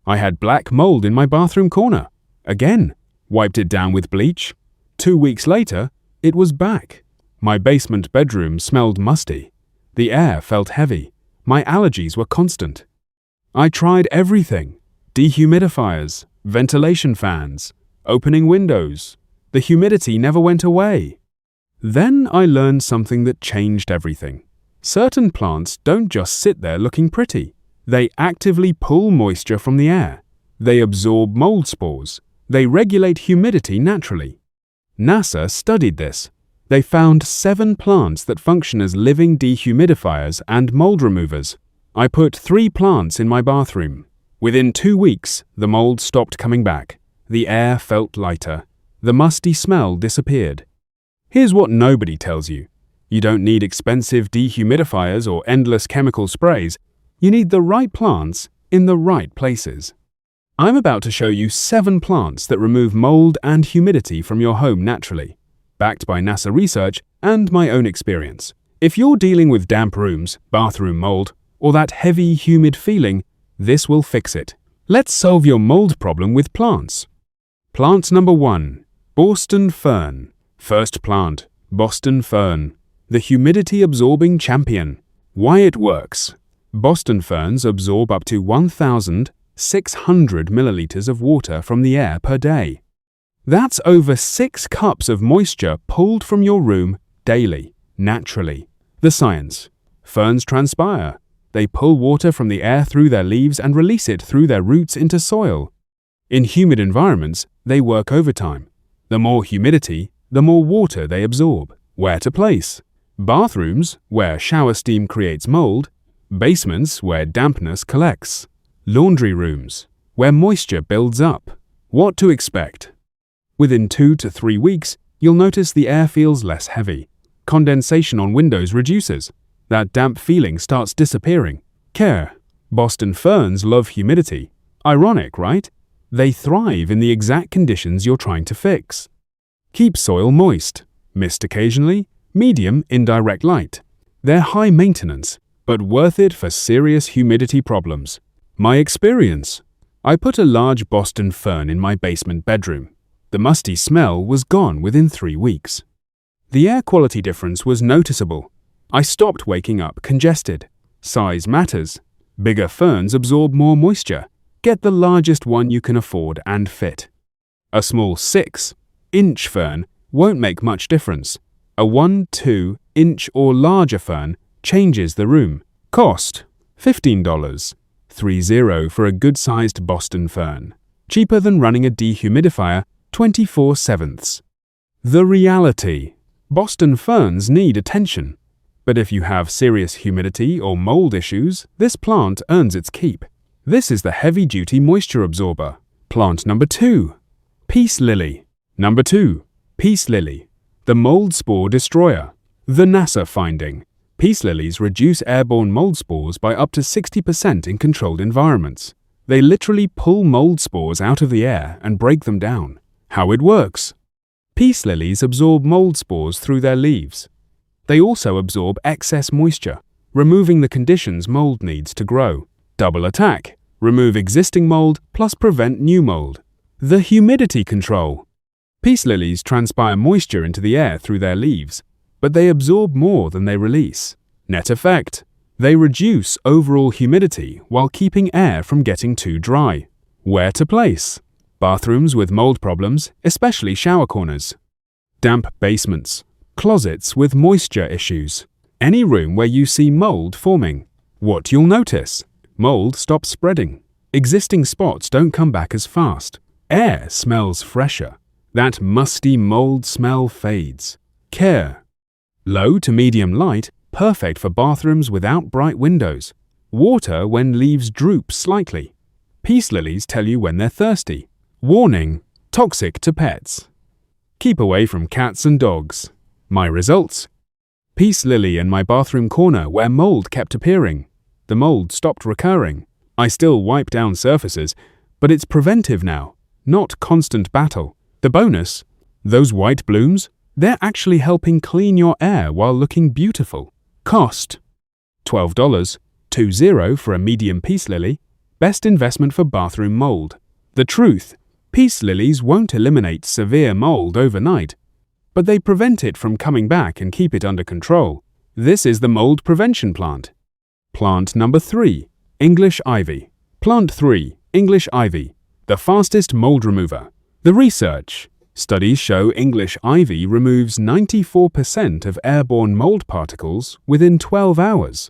I had black mold in my bathroom corner. Again, wiped it down with bleach. 2 weeks later, it was back. My basement bedroom smelled musty. The air felt heavy. My allergies were constant. I tried everything: dehumidifiers, ventilation fans, opening windows. The humidity never went away. Then I learned something that changed everything. Certain plants don't just sit there looking pretty. They actively pull moisture from the air. They absorb mold spores. They regulate humidity naturally. NASA studied this. They found 7 plants that function as living dehumidifiers and mold removers. I put 3 plants in my bathroom. Within 2 weeks, the mold stopped coming back. The air felt lighter. The musty smell disappeared. Here's what nobody tells you. You don't need expensive dehumidifiers or endless chemical sprays. You need the right plants in the right places. I'm about to show you 7 plants that remove mold and humidity from your home naturally, backed by NASA research and my own experience. If you're dealing with damp rooms, bathroom mold, or that heavy, humid feeling, this will fix it. Let's solve your mold problem with plants. Plant number 1, Boston Fern. First plant, Boston Fern, the humidity-absorbing champion. Why it works. Boston ferns absorb up to 1,600 milliliters of water from the air per day. That's over 6 cups of moisture pulled from your room daily, naturally. The science. Ferns transpire. They pull water from the air through their leaves and release it through their roots into soil. In humid environments, they work overtime. The more humidity, the more water they absorb. Where to place? Bathrooms, where shower steam creates mold. Basements, where dampness collects. Laundry rooms, where moisture builds up. What to expect? Within 2 to 3 weeks, you'll notice the air feels less heavy. Condensation on windows reduces. That damp feeling starts disappearing. Care. Boston ferns love humidity. Ironic, right? They thrive in the exact conditions you're trying to fix. Keep soil moist. Mist occasionally. Medium indirect light. They're high maintenance, but worth it for serious humidity problems. My experience. I put a large Boston fern in my basement bedroom. The musty smell was gone within 3 weeks. The air quality difference was noticeable. I stopped waking up congested. Size matters. Bigger ferns absorb more moisture. Get the largest one you can afford and fit. A small 6-inch fern won't make much difference. A 1-2 inch or larger fern changes the room. Cost $15. $30 for a good-sized Boston fern. Cheaper than running a dehumidifier 24/7. The reality. Boston ferns need attention. But if you have serious humidity or mold issues, this plant earns its keep. This is the heavy-duty moisture absorber. Plant number 2, Peace Lily. Number 2, Peace Lily, the mold spore destroyer. The NASA finding. Peace lilies reduce airborne mold spores by up to 60% in controlled environments. They literally pull mold spores out of the air and break them down. How it works. Peace lilies absorb mold spores through their leaves. They also absorb excess moisture, removing the conditions mold needs to grow. Double attack. Remove existing mold plus prevent new mold. The humidity control. Peace lilies transpire moisture into the air through their leaves, but they absorb more than they release. Net effect. They reduce overall humidity while keeping air from getting too dry. Where to place? Bathrooms with mold problems, especially shower corners. Damp basements. Closets with moisture issues. Any room where you see mold forming. What you'll notice. Mold stops spreading. Existing spots don't come back as fast. Air smells fresher. That musty mold smell fades. Care. Low to medium light, perfect for bathrooms without bright windows. Water when leaves droop slightly. Peace lilies tell you when they're thirsty. Warning, toxic to pets. Keep away from cats and dogs. My results. Peace lily in my bathroom corner where mold kept appearing. The mold stopped recurring. I still wipe down surfaces, but it's preventive now, not constant battle. The bonus, those white blooms, they're actually helping clean your air while looking beautiful. Cost $12, $20 for a medium peace lily, Best investment for bathroom mold. The truth: peace lilies won't eliminate severe mold overnight, but they prevent it from coming back and keep it under control. This is the mold prevention plant. Plant number 3, English ivy. Plant 3, English ivy, the fastest mold remover. The research: studies show English ivy removes 94% of airborne mold particles within 12 hours.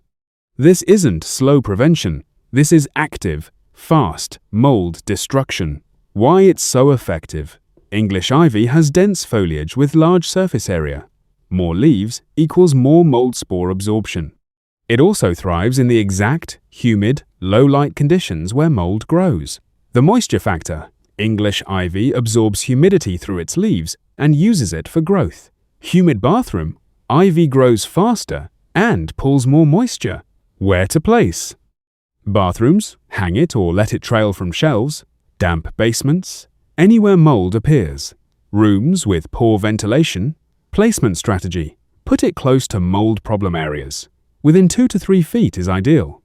This isn't slow prevention. This is active, fast mold destruction. Why it's so effective? English ivy has dense foliage with large surface area. More leaves equals more mold spore absorption. It also thrives in the exact, humid, low-light conditions where mold grows. The moisture factor: English ivy absorbs humidity through its leaves and uses it for growth. Humid bathroom: ivy grows faster and pulls more moisture. Where to place? Bathrooms: hang it or let it trail from shelves. Damp basements: anywhere mold appears. Rooms with poor ventilation: placement strategy: put it close to mold problem areas. Within 2 to 3 feet is ideal.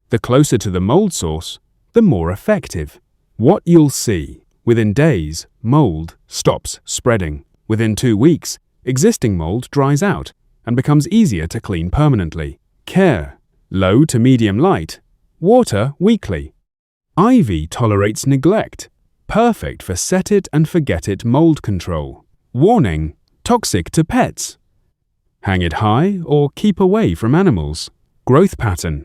The closer to the mold source, the more effective. What you'll see: within days, mold stops spreading. Within 2 weeks, existing mold dries out and becomes easier to clean permanently. Care: low to medium light. Water weekly. Ivy tolerates neglect. Perfect for set-it-and-forget-it mold control. Warning: toxic to pets. Hang it high or keep away from animals. Growth pattern: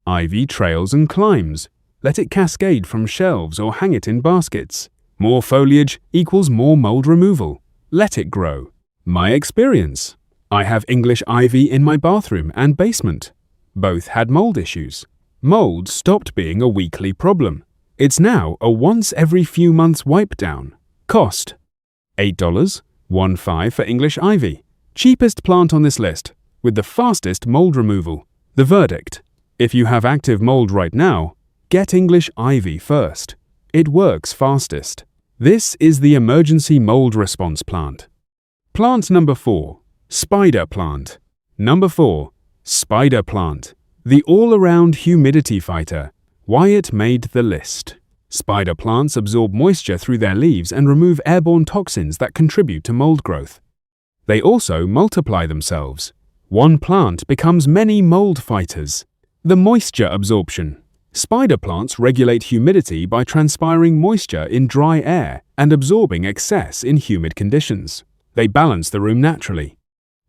ivy trails and climbs. Let it cascade from shelves or hang it in baskets. More foliage equals more mold removal. Let it grow. My experience: I have English ivy in my bathroom and basement. Both had mold issues. Mold stopped being a weekly problem. It's now a once every few months wipe down. Cost: $8, $1.5 for English ivy. Cheapest plant on this list, with the fastest mold removal. The verdict: if you have active mold right now, get English ivy first. It works fastest. This is the emergency mold response plant. Plant number 4, spider plant. Number 4, spider plant. The all-around humidity fighter. Why it made the list. Spider plants absorb moisture through their leaves and remove airborne toxins that contribute to mold growth. They also multiply themselves. One plant becomes many mold fighters. The moisture absorption. Spider plants regulate humidity by transpiring moisture in dry air and absorbing excess in humid conditions. They balance the room naturally.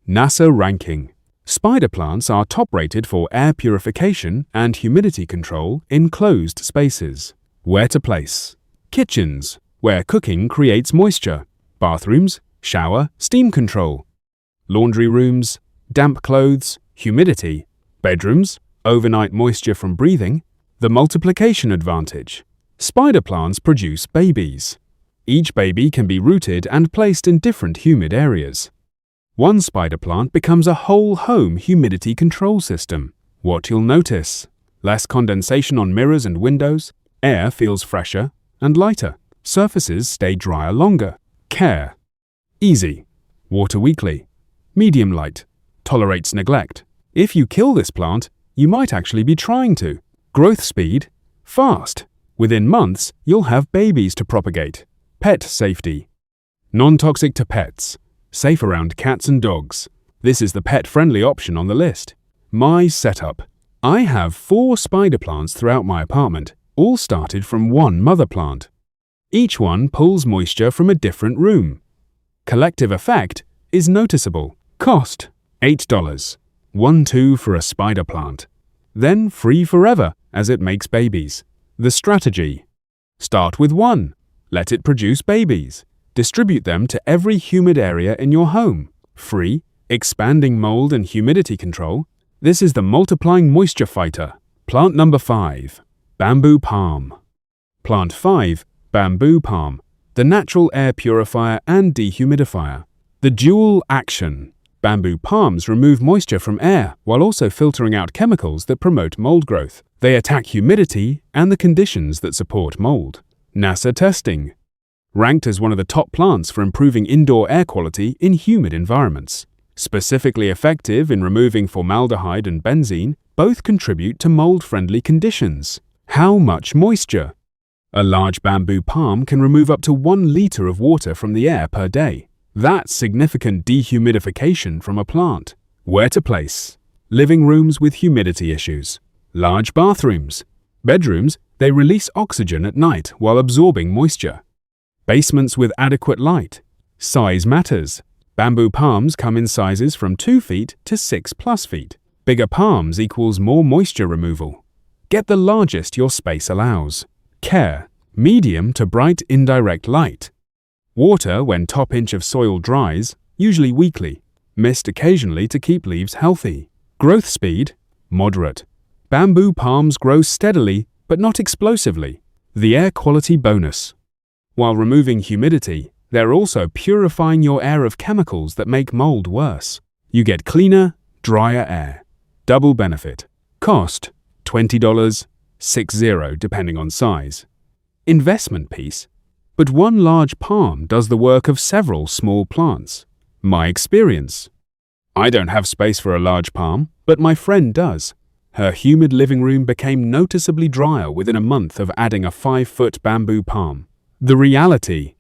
NASA ranking. Spider plants are top-rated for air purification and humidity control in closed spaces. Where to place? Kitchens, where cooking creates moisture. Bathrooms, shower, steam control. Laundry rooms, damp clothes, humidity. Bedrooms, overnight moisture from breathing. The multiplication advantage. Spider plants produce babies. Each baby can be rooted and placed in different humid areas. One spider plant becomes a whole home humidity control system. What you'll notice: less condensation on mirrors and windows, air feels fresher and lighter, surfaces stay drier longer. Care: easy, water weekly, medium light, tolerates neglect. If you kill this plant, you might actually be trying to. Growth speed: fast. Within months, you'll have babies to propagate. Pet safety: non-toxic to pets. Safe around cats and dogs. This is the pet-friendly option on the list. My setup. I have 4 spider plants throughout my apartment, all started from one mother plant. Each one pulls moisture from a different room. Collective effect is noticeable. Cost: $8, $1.2 for a spider plant. Then free forever as it makes babies. The strategy: start with 1. Let it produce babies. Distribute them to every humid area in your home. Free, expanding mold and humidity control. This is the multiplying moisture fighter. Plant number 5, bamboo palm. Plant 5, bamboo palm, the natural air purifier and dehumidifier. The dual action. Bamboo palms remove moisture from air while also filtering out chemicals that promote mold growth. They attack humidity and the conditions that support mold. NASA testing. Ranked as one of the top plants for improving indoor air quality in humid environments. Specifically effective in removing formaldehyde and benzene, both contribute to mold-friendly conditions. How much moisture? A large bamboo palm can remove up to 1 liter of water from the air per day. That's significant dehumidification from a plant. Where to place? Living rooms with humidity issues. Large bathrooms. Bedrooms, they release oxygen at night while absorbing moisture. Basements with adequate light. Size matters. Bamboo palms come in sizes from 2 feet to 6+ feet. Bigger palms equals more moisture removal. Get the largest your space allows. Care. Medium to bright indirect light. Water when top inch of soil dries, usually weekly. Mist occasionally to keep leaves healthy. Growth speed. Moderate. Bamboo palms grow steadily, but not explosively. The air quality bonus. While removing humidity, they're also purifying your air of chemicals that make mold worse. You get cleaner, drier air. Double benefit. Cost, $20, $60 depending on size. Investment piece. But one large palm does the work of several small plants. My experience. I don't have space for a large palm, but my friend does. Her humid living room became noticeably drier within a month of adding a 5-foot bamboo palm. The reality.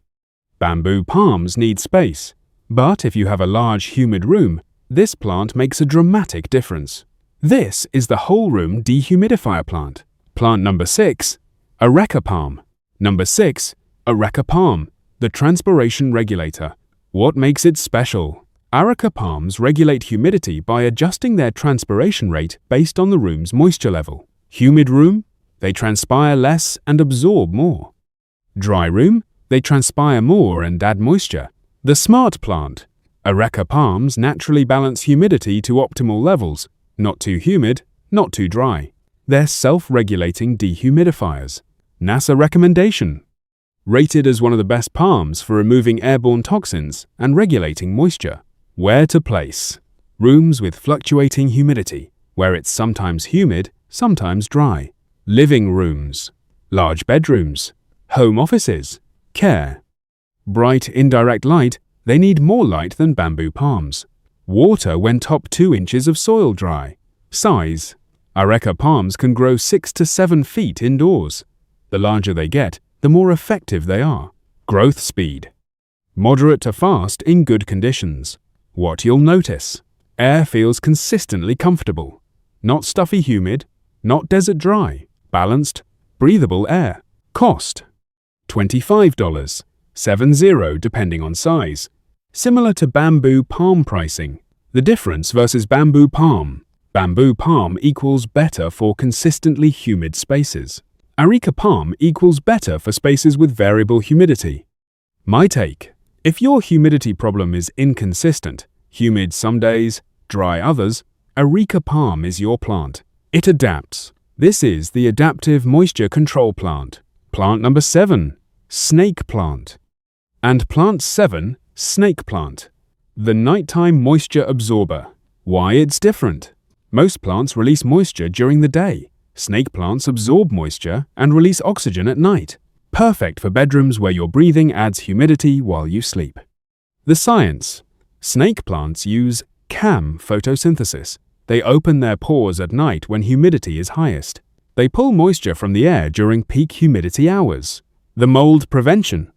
Bamboo palms need space, but if you have a large humid room, this plant makes a dramatic difference. This is the whole room dehumidifier plant. Plant number 6, ARECA PALM. Number 6, ARECA PALM, the transpiration regulator. What makes it special? ARECA palms regulate humidity by adjusting their transpiration rate based on the room's moisture level. Humid room, they transpire less and absorb more. Dry room, they transpire more and add moisture. The smart plant. ARECA palms naturally balance humidity to optimal levels, not too humid, not too dry. They're self-regulating dehumidifiers. NASA recommendation. Rated as one of the best palms for removing airborne toxins and regulating moisture. Where to place? Rooms with fluctuating humidity, where it's sometimes humid, sometimes dry. Living rooms. Large bedrooms. Home offices. Care. Bright indirect light, they need more light than bamboo palms. Water when top 2 inches of soil dry. Size. ARECA palms can grow 6 to 7 feet indoors. The larger they get, the more effective they are. Growth speed. Moderate to fast in good conditions. What you'll notice. Air feels consistently comfortable. Not stuffy humid, not desert dry. Balanced, breathable air. Cost. $25, $70 depending on size. Similar to bamboo palm pricing. The difference versus bamboo palm. Bamboo palm equals better for consistently humid spaces. ARECA palm equals better for spaces with variable humidity. My take. If your humidity problem is inconsistent, humid some days, dry others, ARECA palm is your plant. It adapts. This is the adaptive moisture control plant. Plant number 7, snake plant. And plant 7, snake plant. The nighttime moisture absorber. Why it's different? Most plants release moisture during the day. Snake plants absorb moisture and release oxygen at night. Perfect for bedrooms where your breathing adds humidity while you sleep. The science. Snake plants use CAM photosynthesis. They open their pores at night when humidity is highest. They pull moisture from the air during peak humidity hours. The mold prevention.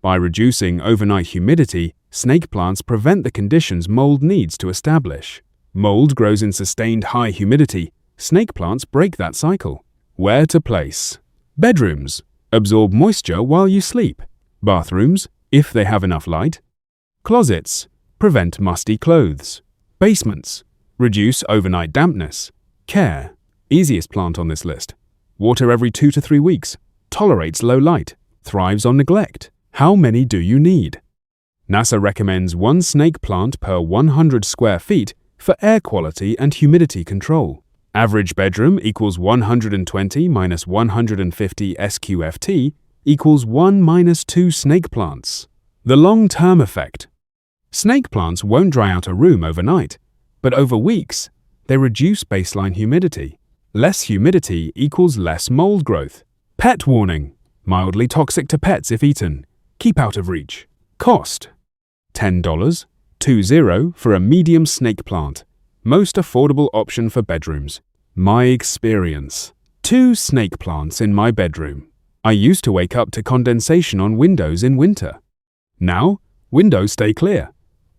By reducing overnight humidity, snake plants prevent the conditions mold needs to establish. Mold grows in sustained high humidity. Snake plants break that cycle. Where to place? Bedrooms. Absorb moisture while you sleep. Bathrooms, if they have enough light. Closets. Prevent musty clothes. Basements. Reduce overnight dampness. Care. Easiest plant on this list. Water every 2 to 3 weeks. Tolerates low light. Thrives on neglect. How many do you need? NASA recommends 1 snake plant per 100 square feet for air quality and humidity control. Average bedroom equals 120 minus 150 SQFT equals 1 minus 2 snake plants. The long-term effect. Snake plants won't dry out a room overnight, but over weeks, they reduce baseline humidity. Less humidity equals less mold growth. Pet warning. Mildly toxic to pets if eaten. Keep out of reach. Cost. $10, $20 for a medium snake plant. Most affordable option for bedrooms. My experience. 2 snake plants in my bedroom. I used to wake up to condensation on windows in winter. Now, windows stay clear.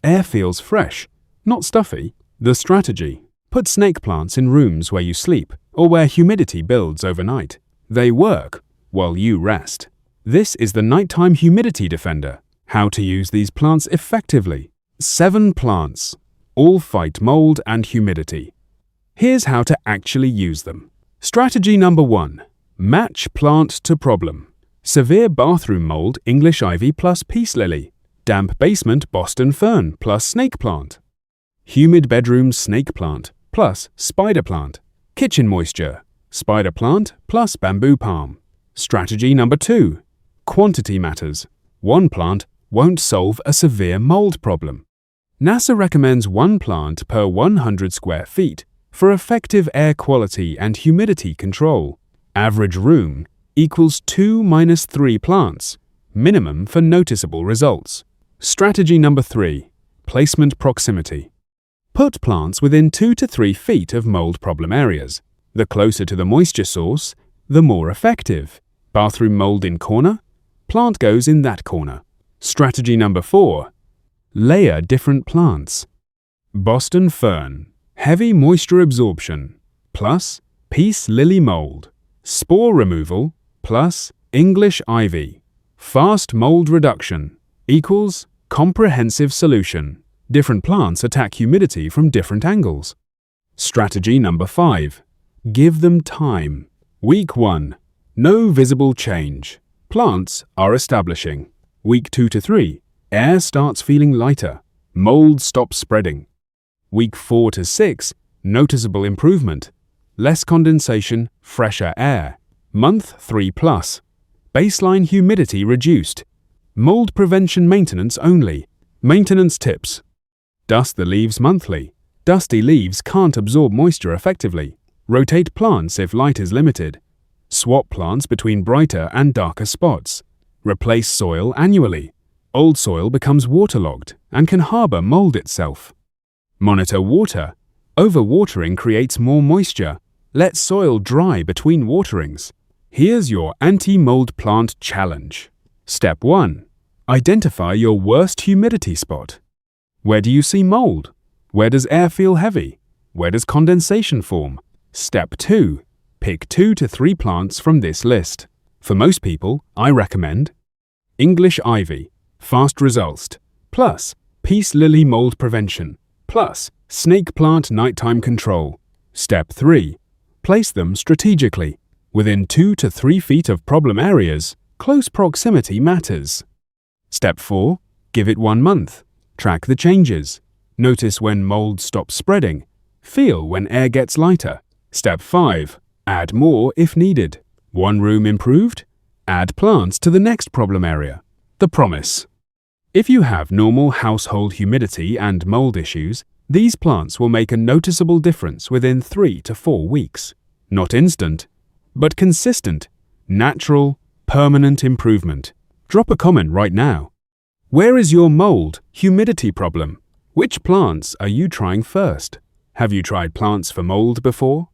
Air feels fresh, not stuffy. The strategy: put snake plants in rooms where you sleep or where humidity builds overnight. They work while you rest. This is the Nighttime Humidity Defender. How to use these plants effectively. 7 plants. All fight mold and humidity. Here's how to actually use them. Strategy number 1. Match plant to problem. Severe bathroom mold English ivy plus peace lily. Damp basement Boston fern plus snake plant. Humid bedroom snake plant plus spider plant. Kitchen moisture spider plant plus bamboo palm. Strategy number 2. Quantity matters. 1 plant won't solve a severe mold problem. NASA recommends 1 plant per 100 square feet for effective air quality and humidity control. Average room equals 2-3 plants, minimum for noticeable results. Strategy number 3. Placement proximity. Put plants within 2 to 3 feet of mold problem areas. The closer to the moisture source, the more effective. Bathroom mold in corner? Plant goes in that corner. Strategy number 4. Layer different plants. Boston fern, heavy moisture absorption, plus peace lily mold. Spore removal, plus English ivy. Fast mold reduction equals comprehensive solution. Different plants attack humidity from different angles. Strategy number 5. Give them time. Week 1. No visible change. Plants are establishing. Week 2 to 3. Air starts feeling lighter. Mold stops spreading. Week 4 to 6. Noticeable improvement. Less condensation, fresher air. Month 3 plus. Baseline humidity reduced. Mold prevention maintenance only. Maintenance tips. Dust the leaves monthly. Dusty leaves can't absorb moisture effectively. Rotate plants if light is limited. Swap plants between brighter and darker spots. Replace soil annually. Old soil becomes waterlogged and can harbor mold itself. Monitor water. Overwatering creates more moisture. Let soil dry between waterings. Here's your anti-mold plant challenge. Step 1. Identify your worst humidity spot. Where do you see mold? Where does air feel heavy? Where does condensation form? Step 2. Pick 2 to 3 plants from this list. For most people, I recommend English ivy, fast results, plus peace lily mold prevention, plus snake plant nighttime control. Step 3. Place them strategically. Within 2 to 3 feet of problem areas, close proximity matters. Step 4. Give it 1 month. Track the changes. Notice when mold stops spreading. Feel when air gets lighter. Step 5. Add more if needed. 1 room improved? Add plants to the next problem area. The promise. If you have normal household humidity and mold issues, these plants will make a noticeable difference within 3 to 4 weeks. Not instant, but consistent, natural, permanent improvement. Drop a comment right now. Where is your mold, humidity problem? Which plants are you trying first? Have you tried plants for mold before?